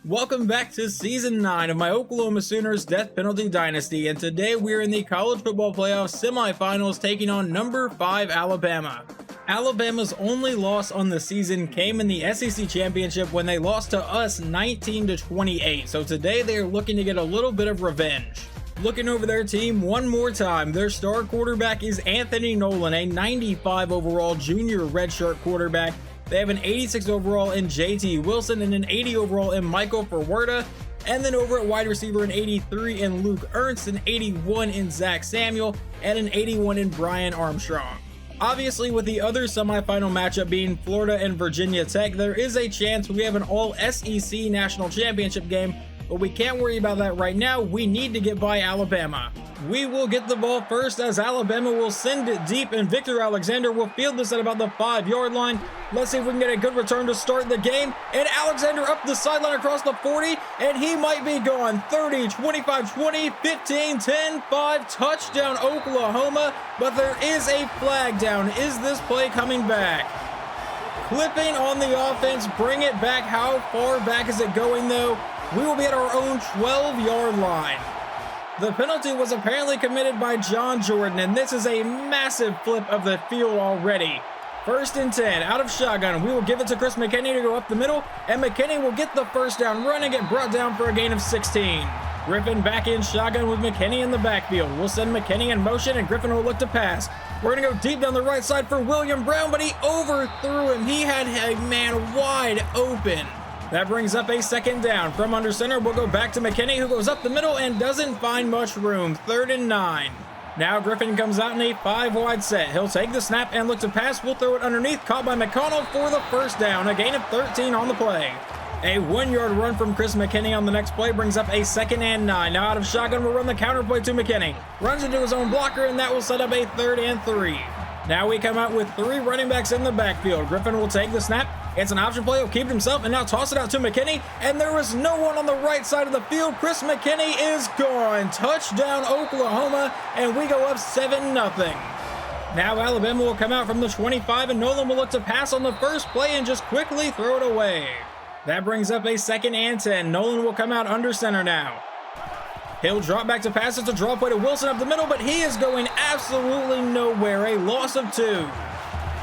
Welcome back to Season 9 of my Oklahoma Sooners Death Penalty Dynasty, and today we're in the College Football Playoff semifinals taking on number 5 Alabama. Alabama's only loss on the season came in the SEC Championship when they lost to us 19-28, so today they are looking to get a little bit of revenge. Looking over their team one more time, their star quarterback is Anthony Nolan, a 95 overall junior redshirt quarterback. They have an 86 overall in JT Wilson and an 80 overall in Michael Ferwerda. And then over at wide receiver, an 83 in Luke Ernst, an 81 in Zach Samuel, and an 81 in Brian Armstrong. Obviously, with the other semifinal matchup being Florida and Virginia Tech, there is a chance we have an all-SEC national championship game, but we can't worry about that right now. We need to get by Alabama. We will get the ball first as Alabama will send it deep, and Victor Alexander will field this at about the 5-yard line. Let's see if we can get a good return to start the game. And Alexander up the sideline across the 40, and he might be gone. 30, 25, 20, 15, 10, 5, touchdown Oklahoma. But there is a flag down. Is this play coming back? Clipping on the offense, bring it back. How far back is it going though? We will be at our own 12-yard line. The penalty was apparently committed by John Jordan, and this is a massive flip of the field already. 1st and 10, out of shotgun. We will give it to Chris McKinney to go up the middle, and McKinney will get the first down run and get brought down for a gain of 16. Griffin back in shotgun with McKinney in the backfield. We'll send McKinney in motion, and Griffin will look to pass. We're going to go deep down the right side for William Brown, but he overthrew him. He had a man wide open. That brings up a 2nd down. From under center, we'll go back to McKinney, who goes up the middle and doesn't find much room. 3rd and 9. Now Griffin comes out in a 5-wide set. He'll take the snap and look to pass. We'll throw it underneath, caught by McConnell for the first down. A gain of 13 on the play. A 1-yard run from Chris McKinney on the next play brings up a 2nd and 9. Now out of shotgun, we'll run the counter play to McKinney. Runs into his own blocker, and that will set up a 3rd and 3. Now we come out with 3 running backs in the backfield. Griffin will take the snap. It's an option play. He'll keep it himself and now toss it out to McKinney. And there is no one on the right side of the field. Chris McKinney is gone. Touchdown Oklahoma, and we go up 7-0. Now Alabama will come out from the 25, and Nolan will look to pass on the first play and just quickly throw it away. That brings up a 2nd and 10. Nolan will come out under center now. He'll drop back to pass. It's a draw play to Wilson up the middle, but he is going absolutely nowhere. A loss of 2.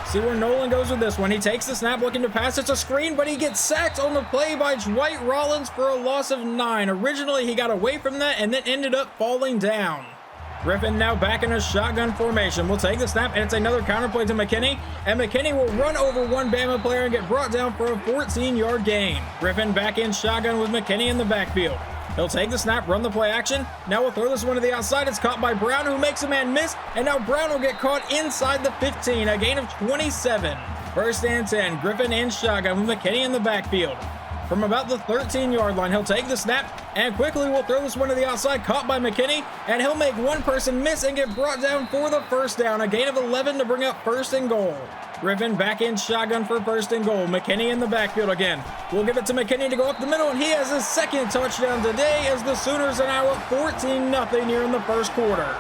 See where Nolan goes with this one. He takes the snap looking to pass. It's a screen, but he gets sacked on the play by Dwight Rollins for a loss of 9. Originally, he got away from that and then ended up falling down. Griffin now back in a shotgun formation. We'll take the snap, and it's another counter play to McKinney. And McKinney will run over one Bama player and get brought down for a 14-yard gain. Griffin back in shotgun with McKinney in the backfield. He'll take the snap, run the play action. Now we'll throw this one to the outside. It's caught by Brown, who makes a man miss. And now Brown will get caught inside the 15, a gain of 27. 1st and 10, Griffin in shotgun with McKinney in the backfield. From about the 13-yard line, he'll take the snap and quickly will throw this one to the outside, caught by McKinney. And he'll make one person miss and get brought down for the first down, a gain of 11 to bring up 1st and goal. Griffin back in shotgun for 1st and goal. McKinney in the backfield again. We'll give it to McKinney to go up the middle, and he has his 2nd touchdown today as the Sooners are now up 14-0 here in the 1st quarter.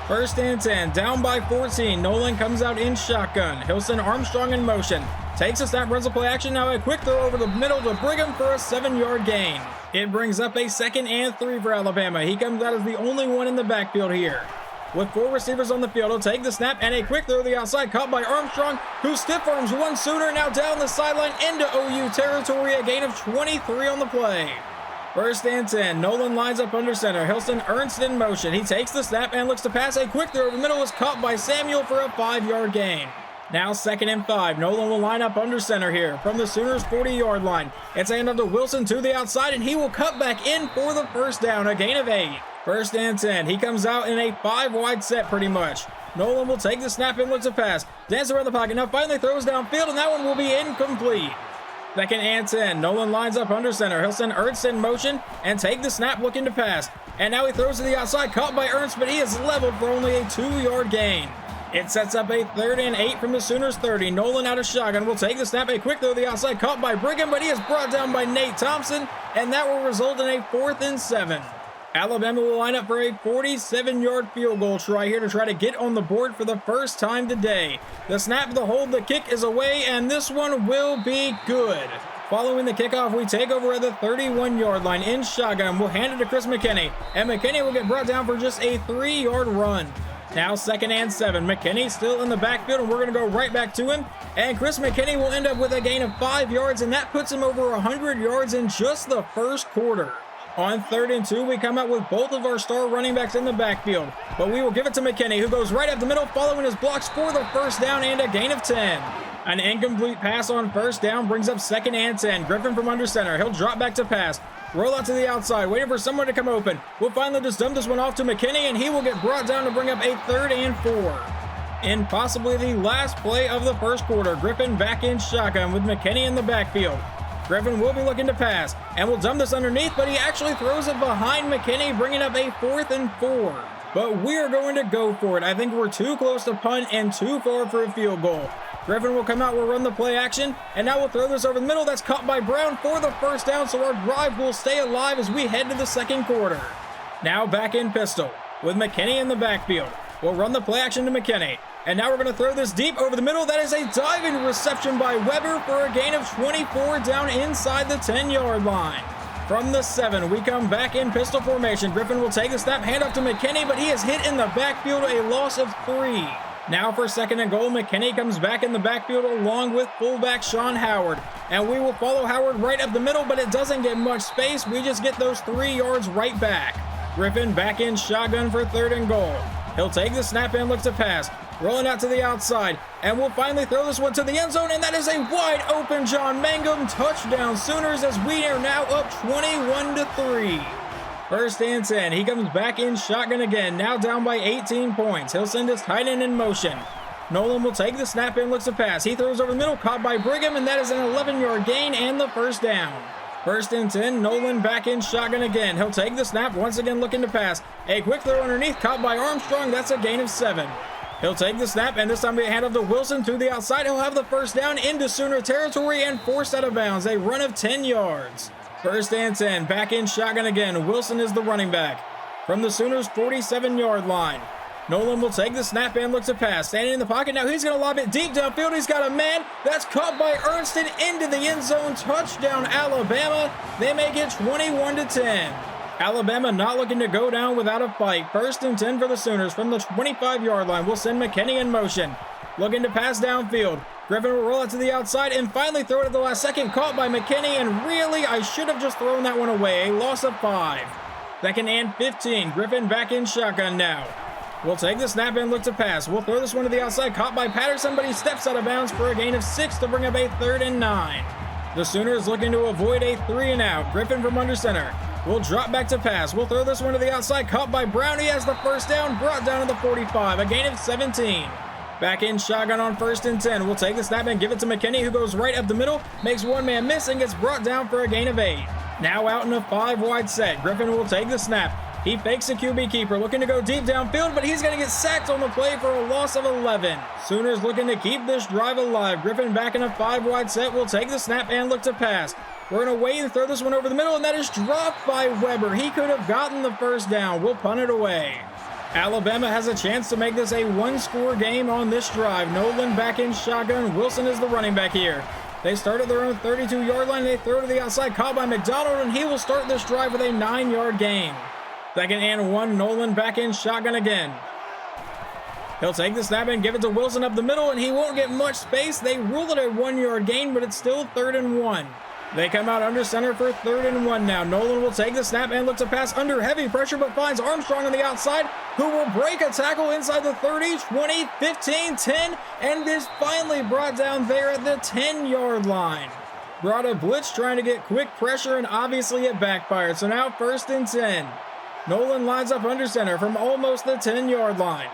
1st and 10, down by 14. Nolan comes out in shotgun. He'll send Armstrong in motion. Takes a snap, runs a play action. Now a quick throw over the middle to Brigham for a 7-yard gain. It brings up a 2nd and 3 for Alabama. He comes out as the only one in the backfield here. With 4 receivers on the field, he'll take the snap and a quick throw to the outside, caught by Armstrong, who stiff arms one Sooner, now down the sideline into OU territory, a gain of 23 on the play. 1st and 10, Nolan lines up under center. He'll send Ernst in motion. He takes the snap and looks to pass. A quick throw over the middle is caught by Samuel for a 5-yard gain. Now 2nd and 5. Nolan will line up under center here from the Sooners' 40-yard line. It's handed to Wilson to the outside, and he will cut back in for the first down, a gain of 8. 1st and 10. He comes out in a 5-wide set pretty much. Nolan will take the snap and look to pass. Dance around the pocket. Now finally throws downfield, and that one will be incomplete. 2nd and 10. Nolan lines up under center. He'll send Ernst in motion and take the snap looking to pass. And now he throws to the outside, caught by Ernst, but he is leveled for only a 2-yard gain. It sets up a 3rd and 8 from the Sooners' 30. Nolan out of shotgun will take the snap. A quick throw to the outside, caught by Brigham, but he is brought down by Nate Thompson, and that will result in a 4th and 7. Alabama will line up for a 47-yard field goal try here to try to get on the board for the first time today. The snap, the hold, the kick is away, and this one will be good. Following the kickoff, we take over at the 31-yard line in shotgun. We'll hand it to Chris McKinney, and McKinney will get brought down for just a 3-yard run. Now 2nd and 7. McKinney still in the backfield, and we're going to go right back to him. And Chris McKinney will end up with a gain of 5 yards, and that puts him over 100 yards in just the first quarter. On 3rd and 2, we come out with both of our star running backs in the backfield. But we will give it to McKinney, who goes right up the middle, following his blocks for the first down and a gain of 10. An incomplete pass on 1st down brings up 2nd and 10. Griffin from under center. He'll drop back to pass. Roll out to the outside, waiting for someone to come open. We'll finally just dump this one off to McKinney, and he will get brought down to bring up a 3rd and 4. In possibly the last play of the first quarter, Griffin back in shotgun with McKinney in the backfield. Griffin will be looking to pass, and will dump this underneath, but he actually throws it behind McKinney, bringing up a 4th and 4. But we are going to go for it. I think we're too close to punt and too far for a field goal. Griffin will come out, we'll run the play action, and now we'll throw this over the middle. That's caught by Brown for the first down, so our drive will stay alive as we head to the second quarter. Now back in pistol with McKinney in the backfield. We'll run the play action to McKinney. And now we're going to throw this deep over the middle. That is a diving reception by Weber for a gain of 24 down inside the 10-yard line. From the 7, we come back in pistol formation. Griffin will take the snap, hand off to McKinney, but he is hit in the backfield, a loss of 3. Now for 2nd and goal, McKinney comes back in the backfield along with fullback Sean Howard. And we will follow Howard right up the middle, but it doesn't get much space. We just get those 3 yards right back. Griffin back in shotgun for 3rd and goal. He'll take the snap and look to pass. Rolling out to the outside, and we'll finally throw this one to the end zone, and that is a wide open John Mangum touchdown Sooners as we are now up 21-3. 1st and 10, he comes back in shotgun again, now down by 18 points. He'll send his tight end in motion. Nolan will take the snap and looks to pass. He throws over the middle, caught by Brigham, and that is an 11-yard gain and the first down. 1st and 10, Nolan back in shotgun again. He'll take the snap, once again looking to pass. A quick throw underneath, caught by Armstrong. That's a gain of 7. He'll take the snap, and this time we hand off to Wilson through the outside. He'll have the first down into Sooner territory and forced out of bounds. A run of 10 yards. 1st and 10, back in shotgun again. Wilson is the running back. From the Sooners' 47-yard line. Nolan will take the snap and looks to pass. Standing in the pocket, now he's going to lob it deep downfield. He's got a man. That's caught by Ernston into the end zone. Touchdown, Alabama. They make it 21-10. Alabama not looking to go down without a fight. 1st and 10 for the Sooners from the 25-yard line. We'll send McKinney in motion. Looking to pass downfield. Griffin will roll out to the outside and finally throw it at the last second. Caught by McKinney, and really, I should have just thrown that one away. A loss of 5. 2nd and 15. Griffin back in shotgun now. We'll take the snap and look to pass. We'll throw this one to the outside. Caught by Patterson, but he steps out of bounds for a gain of 6 to bring up a 3rd and 9. The Sooners looking to avoid a 3-and-out. Griffin from under center. We'll drop back to pass. We'll throw this one to the outside. Caught by Brown. He has the first down. Brought down to the 45. A gain of 17. Back in shotgun on 1st and 10. We'll take the snap and give it to McKinney, who goes right up the middle. Makes one man miss and gets brought down for a gain of 8. Now out in a 5-wide set. Griffin will take the snap. He fakes a QB keeper, looking to go deep downfield, but he's going to get sacked on the play for a loss of 11. Sooners looking to keep this drive alive. Griffin back in a 5-wide set. Will take the snap and look to pass. We're going to wait and throw this one over the middle, and that is dropped by Weber. He could have gotten the first down. We'll punt it away. Alabama has a chance to make this a 1-score game on this drive. Nolan back in shotgun. Wilson is the running back here. They start at their own 32-yard line. They throw to the outside, caught by McDonald, and he will start this drive with a 9-yard gain. 2nd and 1, Nolan back in shotgun again. He'll take the snap and give it to Wilson up the middle, and he won't get much space. They rule it a 1-yard gain, but it's still 3rd and 1. They come out under center for 3rd and 1 now. Nolan will take the snap and look to pass under heavy pressure, but finds Armstrong on the outside, who will break a tackle inside the 30, 20, 15, 10, and is finally brought down there at the 10-yard line. Brought a blitz trying to get quick pressure, and obviously it backfired. So now 1st and 10. Nolan lines up under center from almost the 10-yard line.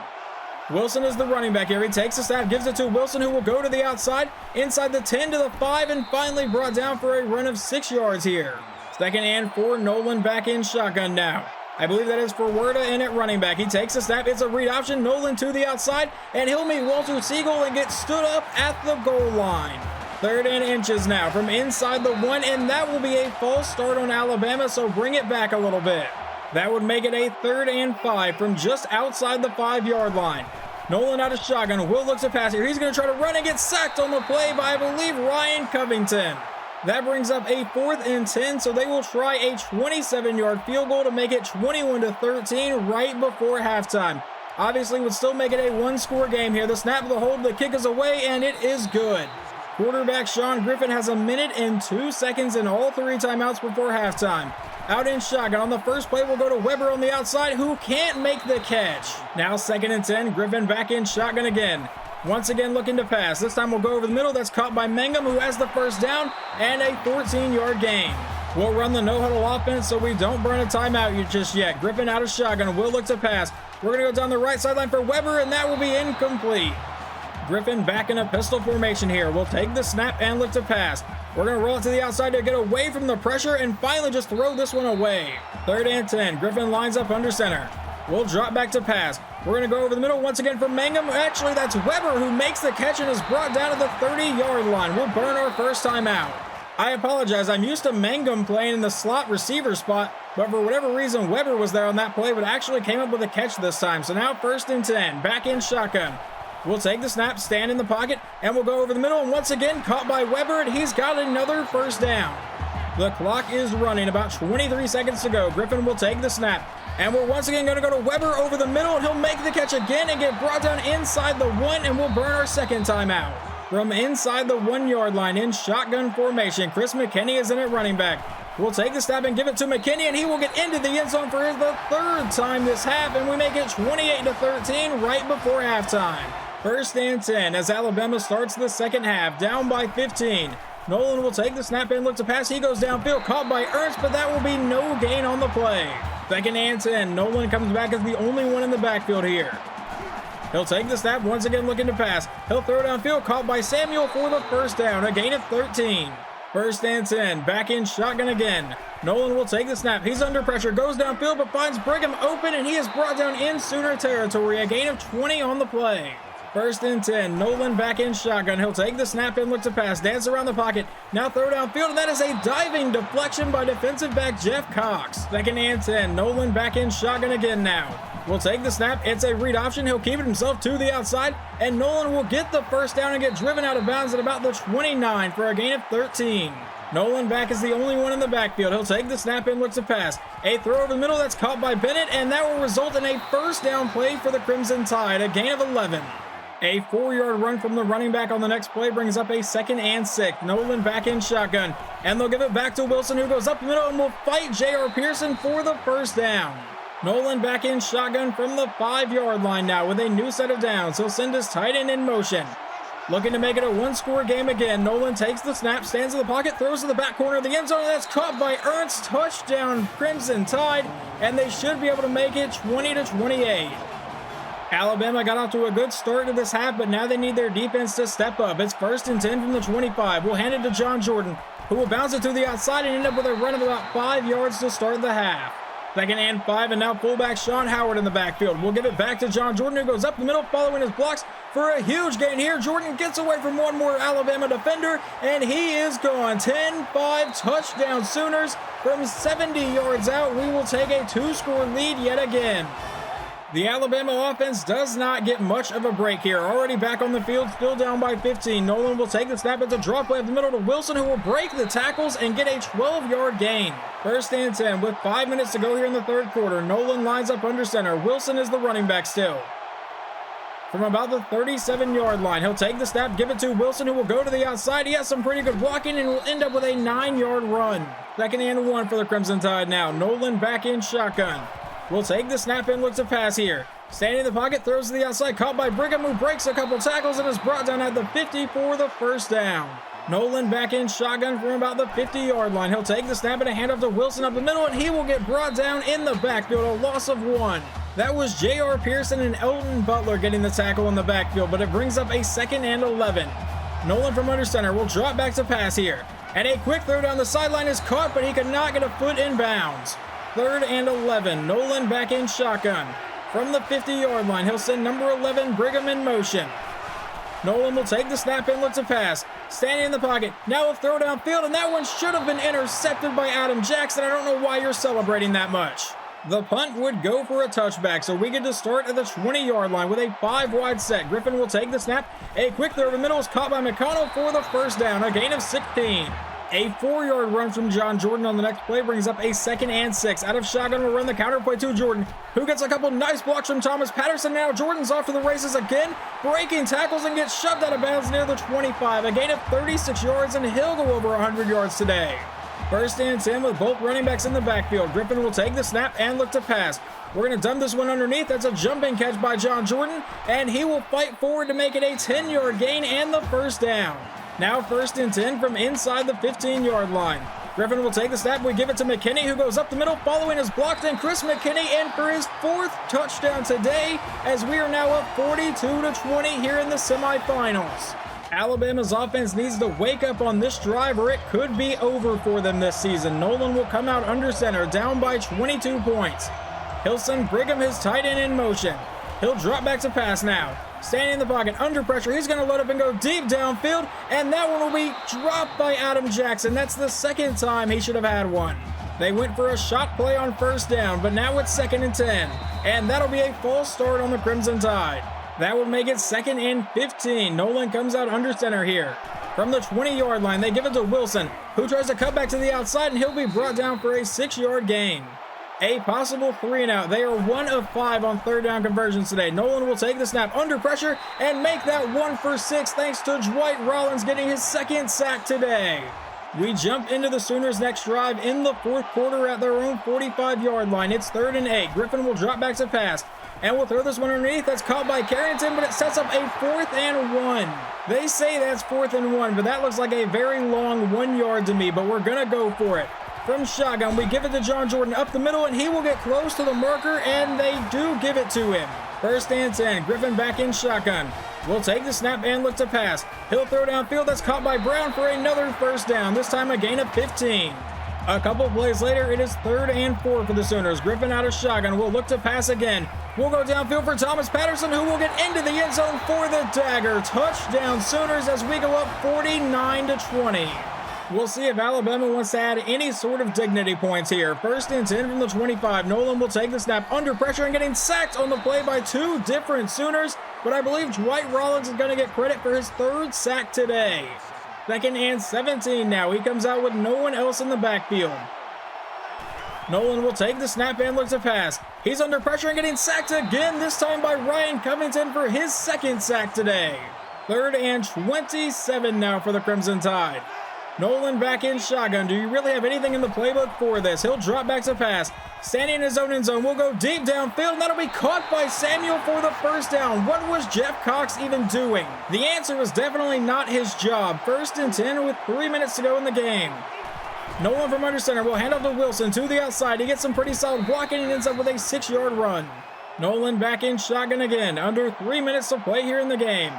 Wilson is the running back here. He takes the snap, gives it to Wilson, who will go to the outside, inside the 10 to the 5, and finally brought down for a run of 6 yards here. 2nd and 4, Nolan back in shotgun now. I believe that is for Werda in at running back. He takes the snap. It's a read option. Nolan to the outside, and he'll meet Walter Siegel and get stood up at the goal line. 3rd and inches now from inside the 1, and that will be a false start on Alabama, so bring it back a little bit. That would make it a 3rd and 5 from just outside the 5-yard line. Nolan out of shotgun. Will looks to pass here. He's going to try to run and get sacked on the play by, I believe, Ryan Covington. That brings up a 4th and 10, so they will try a 27-yard field goal to make it 21-13 right before halftime. Obviously, would still make it a one-score game here. The snap of the hold, the kick is away, and it is good. Quarterback Sean Griffin has 1 minute and 2 seconds in all 3 timeouts before halftime. Out in shotgun on the first play, we'll go to Weber on the outside, who can't make the catch. Now 2nd and 10, Griffin back in shotgun again. Once again looking to pass. This time we'll go over the middle. That's caught by Mangum, who has the first down and a 14-yard gain. We'll run the no-huddle offense so we don't burn a timeout just yet. Griffin out of shotgun will look to pass. We're going to go down the right sideline for Weber, and that will be incomplete. Griffin back in a pistol formation here. We'll take the snap and look to pass. We're going to roll it to the outside to get away from the pressure and finally just throw this one away. 3rd and 10. Griffin lines up under center. We'll drop back to pass. We're going to go over the middle once again for Mangum. Actually, that's Weber who makes the catch and is brought down to the 30-yard line. We'll burn our first time out. I apologize. I'm used to Mangum playing in the slot receiver spot, but for whatever reason, Weber was there on that play, but actually came up with a catch this time. So now 1st and 10. Back in shotgun. We'll take the snap, stand in the pocket, and we'll go over the middle. And once again, caught by Weber, and he's got another first down. The clock is running. About 23 seconds to go. Griffin will take the snap. And we're once again going to go to Weber over the middle, and he'll make the catch again and get brought down inside the 1, and we'll burn our second timeout. From inside the 1-yard line in shotgun formation, Chris McKinney is in at running back. We'll take the snap and give it to McKinney, and he will get into the end zone for the 3rd time this half, and we make it 28-13 right before halftime. 1st and 10 as Alabama starts the second half, down by 15. Nolan will take the snap and look to pass. He goes downfield, caught by Ernst, but that will be no gain on the play. 2nd and 10. Nolan comes back as the only one in the backfield here. He'll take the snap, once again looking to pass. He'll throw downfield, caught by Samuel for the first down, a gain of 13. 1st and 10, back in shotgun again. Nolan will take the snap. He's under pressure, goes downfield, but finds Brigham open, and he is brought down in Sooner territory, a gain of 20 on the play. 1st and 10, Nolan back in shotgun. He'll take the snap and look to pass. Dance around the pocket. Now throw downfield, and that is a diving deflection by defensive back Jeff Cox. 2nd and 10, Nolan back in shotgun again now. We'll take the snap. It's a read option. He'll keep it himself to the outside, and Nolan will get the first down and get driven out of bounds at about the 29 for a gain of 13. Nolan back is the only one in the backfield. He'll take the snap and look to pass. A throw over the middle that's caught by Bennett, and that will result in a first down play for the Crimson Tide, a gain of 11. A 4-yard run from the running back on the next play brings up a 2nd and 6. Nolan back in shotgun, and they'll give it back to Wilson, who goes up the middle and will fight J.R. Pearson for the first down. Nolan back in shotgun from the 5-yard line now with a new set of downs. He'll send his tight end in motion. Looking to make it a one-score game again. Nolan takes the snap, stands in the pocket, throws to the back corner of the end zone, and that's caught by Ernst. Touchdown, Crimson Tide, and they should be able to make it 20-28. Alabama got off to a good start to this half, but now they need their defense to step up. It's 1st and 10 from the 25. We'll hand it to John Jordan, who will bounce it to the outside and end up with a run of about 5 yards to start the half. 2nd and 5, and now fullback Sean Howard in the backfield. We'll give it back to John Jordan, who goes up the middle following his blocks for a huge gain here. Jordan gets away from one more Alabama defender, and he is gone. 10-5 touchdown Sooners from 70 yards out. We will take a 2-score lead yet again. The Alabama offense does not get much of a break here. Already back on the field, still down by 15. Nolan will take the snap. It's a draw play up the middle to Wilson, who will break the tackles and get a 12-yard gain. 1st and 10 with 5 minutes to go here in the third quarter. Nolan lines up under center. Wilson is the running back still. From about the 37-yard line, he'll take the snap, give it to Wilson, who will go to the outside. He has some pretty good blocking and will end up with a 9-yard run. 2nd and 1 for the Crimson Tide now. Nolan back in shotgun. We'll take the snap and look to pass here. Standing in the pocket, throws to the outside, caught by Brigham, who breaks a couple tackles and is brought down at the 50 for the first down. Nolan back in shotgun from about the 50-yard line. He'll take the snap and a handoff to Wilson up the middle, and he will get brought down in the backfield, a loss of 1. That was J.R. Pearson and Elton Butler getting the tackle in the backfield, but it brings up a 2nd and 11. Nolan from under center will drop back to pass here. And a quick throw down the sideline is caught, but he could not get a foot in bounds. 3rd and 11. Nolan back in shotgun. From the 50-yard line, he'll send number 11, Brigham, in motion. Nolan will take the snap and look to pass. Standing in the pocket. Now he'll throw downfield, and that one should have been intercepted by Adam Jackson. I don't know why you're celebrating that much. The punt would go for a touchback, so we get to start at the 20-yard line with a 5-wide set. Griffin will take the snap. A quick throw over the middle is caught by McConnell for the first down, a gain of 16. A 4-yard run from John Jordan on the next play brings up a 2nd and 6. Out of shotgun, we'll run the counter play to Jordan, who gets a couple nice blocks from Thomas Patterson. Now Jordan's off to the races again, breaking tackles and gets shoved out of bounds near the 25. A gain of 36 yards, and he'll go over 100 yards today. 1st and 10 with both running backs in the backfield. Griffin will take the snap and look to pass. We're going to dump this one underneath. That's a jumping catch by John Jordan, and he will fight forward to make it a 10-yard gain and the 1st down. Now 1st and 10 from inside the 15-yard line. Griffin will take the snap. We give it to McKinney, who goes up the middle, following is blocked, and Chris McKinney in for his 4th touchdown today, as we are now up 42-20 here in the semifinals. Alabama's offense needs to wake up on this drive, or it could be over for them this season. Nolan will come out under center, down by 22 points. He'll send Brigham, his tight end, in motion. He'll drop back to pass now. Standing in the pocket, under pressure, he's going to load up and go deep downfield, and that one will be dropped by Adam Jackson. That's the 2nd time he should have had one. They went for a shot play on 1st down, but now it's 2nd and 10, and that'll be a false start on the Crimson Tide. That would make it 2nd and 15. Nolan comes out under center here. From the 20-yard line, they give it to Wilson, who tries to cut back to the outside, and he'll be brought down for a 6-yard gain. A possible 3-and-out. They are 1 of 5 on 3rd down conversions today. Nolan will take the snap under pressure and make that 1 for 6 thanks to Dwight Rollins getting his 2nd sack today. We jump into the Sooners' next drive in the 4th quarter at their own 45-yard line. It's 3rd and 8. Griffin will drop back to pass, and we'll throw this one underneath. That's caught by Carrington, but it sets up a 4th and 1. They say that's 4th and 1, but that looks like a very long 1 yard to me, but we're going to go for it. From shotgun, we give it to John Jordan up the middle, and he will get close to the marker, and they do give it to him. 1st and 10, Griffin back in shotgun. We'll take the snap and look to pass. He'll throw downfield. That's caught by Brown for another 1st down, this time a gain of 15. A couple plays later, it is 3rd and 4 for the Sooners. Griffin out of shotgun. We'll look to pass again. We'll go downfield for Thomas Patterson, who will get into the end zone for the dagger. Touchdown Sooners as we go up 49-20. We'll see if Alabama wants to add any sort of dignity points here. 1st and 10 from the 25. Nolan will take the snap under pressure and getting sacked on the play by 2 different Sooners, but I believe Dwight Rollins is going to get credit for his 3rd sack today. 2nd and 17 now. He comes out with no one else in the backfield. Nolan will take the snap and look to pass. He's under pressure and getting sacked again, this time by Ryan Covington for his 2nd sack today. 3rd and 27 now for the Crimson Tide. Nolan back in shotgun. Do you really have anything in the playbook for this? He'll drop back to pass. Standing in his own end zone. We'll go deep downfield, and that'll be caught by Samuel for the 1st down. What was Jeff Cox even doing? The answer was definitely not his job. 1st and 10 with 3 minutes to go in the game. Nolan from under center will hand off to Wilson to the outside. He gets some pretty solid blocking and ends up with a 6-yard run. Nolan back in shotgun again. Under 3 minutes to play here in the game.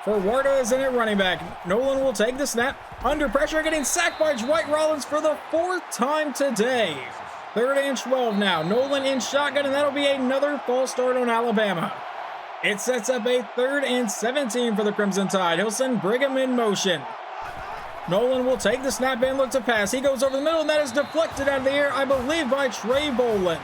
Forwarda is in at running back. Nolan will take the snap. Under pressure, getting sacked by Dwight Rollins for the 4th time today. 3rd and 12 now. Nolan in shotgun, and that'll be another false start on Alabama. It sets up a 3rd and 17 for the Crimson Tide. He'll send Brigham in motion. Nolan will take the snap and look to pass. He goes over the middle, and that is deflected out of the air, I believe, by Trey Bolin.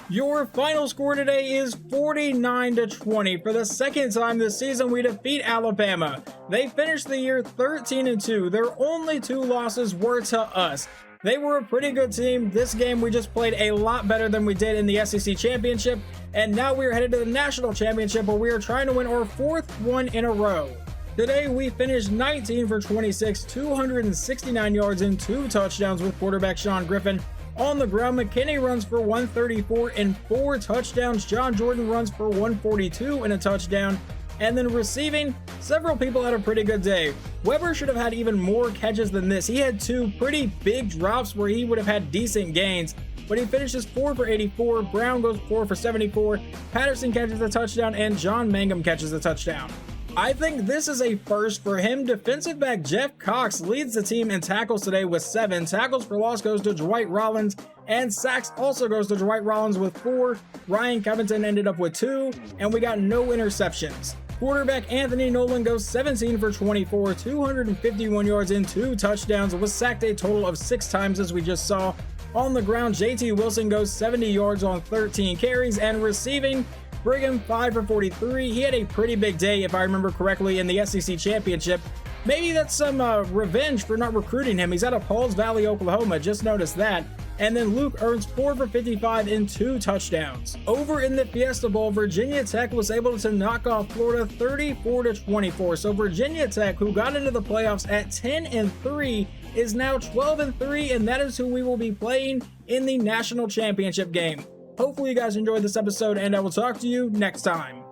Your final score today is 49-20. For the 2nd time this season, we defeat Alabama. They finished the year 13-2. Their only 2 losses were to us. They were a pretty good team. This game, we just played a lot better than we did in the SEC Championship, and now we're headed to the National Championship, where we are trying to win our 4th one in a row. Today, we finished 19 for 26, 269 yards and 2 touchdowns with quarterback Sean Griffin. On the ground, McKinney runs for 134 and 4 touchdowns. John Jordan runs for 142 and a touchdown. And then receiving, several people had a pretty good day. Weber should have had even more catches than this. He had 2 pretty big drops where he would have had decent gains, but he finishes 4 for 84. Brown goes 4 for 74. Patterson catches a touchdown, and John Mangum catches a touchdown. I think this is a first for him. Defensive back Jeff Cox leads the team in tackles today with 7. Tackles for loss goes to Dwight Rollins, and sacks also goes to Dwight Rollins with 4. Ryan Covington ended up with 2, and we got no interceptions. Quarterback Anthony Nolan goes 17 for 24, 251 yards and 2 touchdowns, was sacked a total of 6 times as we just saw. On the ground, JT Wilson goes 70 yards on 13 carries, and receiving, Brigham 5 for 43. He had a pretty big day, if I remember correctly, in the SEC Championship. Maybe that's some revenge for not recruiting him. He's out of Pauls Valley, Oklahoma. Just noticed that. And then Luke earns 4 for 55 and 2 touchdowns. Over in the Fiesta Bowl, Virginia Tech was able to knock off Florida 34-24. So Virginia Tech, who got into the playoffs at 10-3, is now 12-3, and that is who we will be playing in the national championship game. Hopefully you guys enjoyed this episode, and I will talk to you next time.